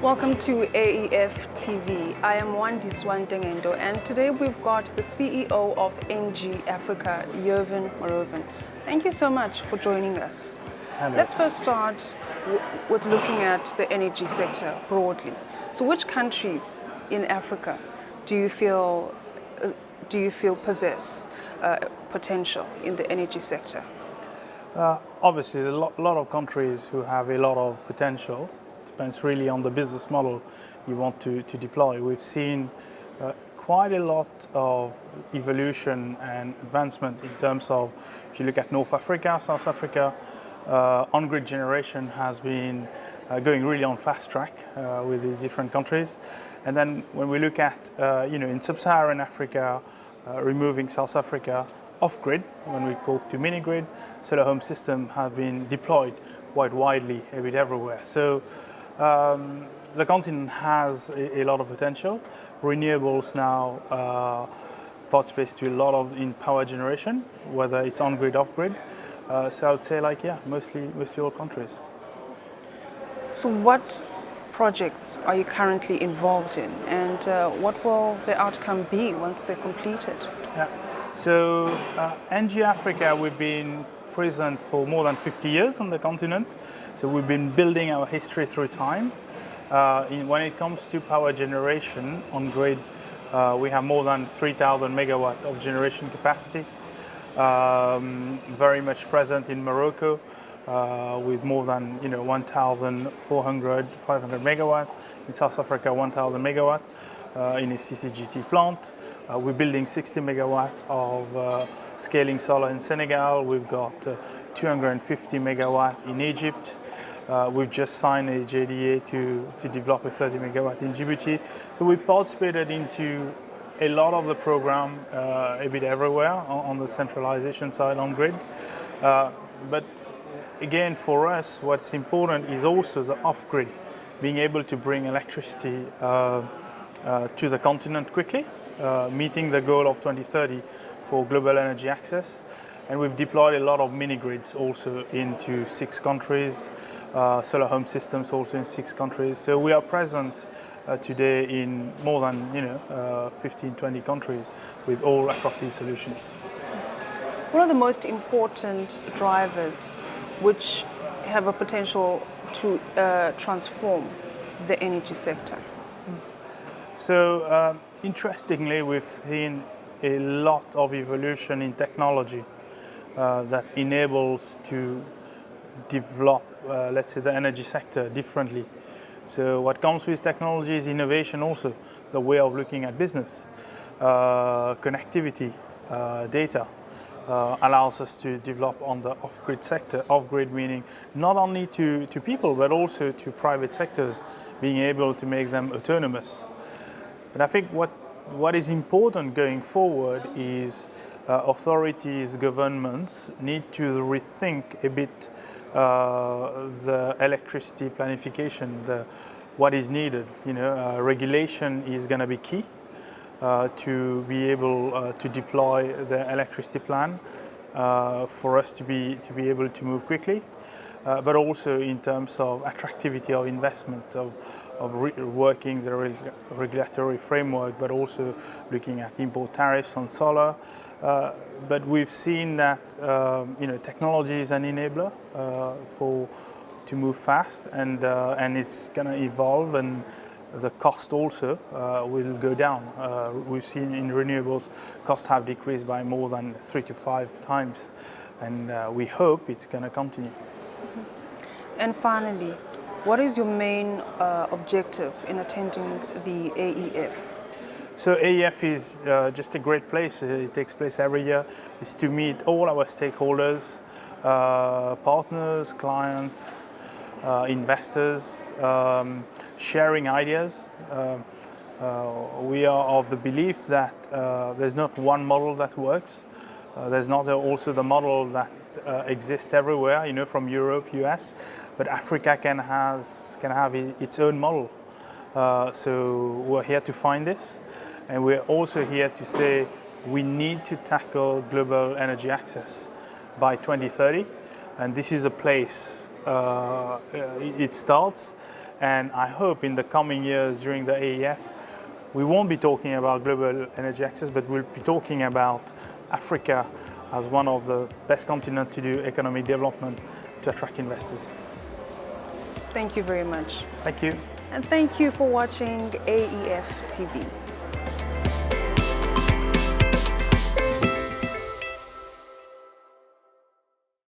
Welcome to aefTV. I am Wandi Swantengendo, and today we've got the CEO of Engie Africa, Yoven Moorooven. Thank you so much for joining us. Hello. Let's first start with looking at the energy sector broadly. So, which countries in Africa do you feel possess potential in the energy sector? Obviously, a lot of countries who have a lot of potential. Depends really on the business model you want to deploy. We've seen quite a lot of evolution and advancement in terms of, if you look at North Africa, South Africa, on-grid generation has been going really on fast track with the different countries. And then when we look at, in sub-Saharan Africa, removing South Africa off-grid, when we go to mini-grid, solar home system have been deployed quite widely, a bit everywhere. So the continent has a lot of potential. Renewables now participates to a lot of in power generation, whether it's on-grid, off-grid. So I would say mostly all countries. So what projects are you currently involved in, and what will the outcome be once they're completed? Yeah. So Engie Africa, we've been present for more than 50 years on the continent. So we've been building our history through time. When it comes to power generation on grid, we have more than 3,000 megawatt of generation capacity. Very much present in Morocco with more than 1,400, 500 megawatt. In South Africa, 1,000 megawatt in a CCGT plant. We're building 60 megawatt of scaling solar in Senegal. We've got 250 megawatt in Egypt. We've just signed a JDA to develop a 30 megawatt in Djibouti. So we participated into a lot of the program, a bit everywhere on the centralization side on grid. But again, for us, what's important is also the off-grid, being able to bring electricity to the continent quickly, meeting the goal of 2030 for global energy access. And we've deployed a lot of mini-grids also into 6 countries, solar home systems also in 6 countries. So we are present today in more than 15, 20 countries with all across these solutions. What are the most important drivers which have a potential to transform the energy sector? So interestingly, we've seen a lot of evolution in technology that enables to develop, let's say, the energy sector differently. So what comes with technology is innovation also, the way of looking at business. Connectivity, data allows us to develop on the off-grid sector. Off-grid meaning not only to people, but also to private sectors, being able to make them autonomous. But I think what is important going forward is authorities, governments need to rethink a bit the electricity planification, what is needed. Regulation is going to be key to be able to deploy the electricity plan for us to be able to move quickly, but also in terms of attractivity of investment, of working the regulatory framework, but also looking at import tariffs on solar. But we've seen that technology is an enabler to move fast, and it's going to evolve, and the cost also will go down. We've seen in renewables costs have decreased by more than 3 to 5 times, and we hope it's going to continue. And finally, what is your main objective in attending the AEF? So AEF is just a great place. It takes place every year. It's to meet all our stakeholders, partners, clients, investors, sharing ideas. We are of the belief that there's not one model that works. There's not also the model that exists everywhere, from Europe, US, but Africa can have its own model. So we're here to find this, and we're also here to say we need to tackle global energy access by 2030, and this is a place it starts, And I hope in the coming years during the AEF, we won't be talking about global energy access, but we'll be talking about Africa as one of the best continents to do economic development to attract investors. Thank you very much. Thank you. And thank you for watching AEF TV.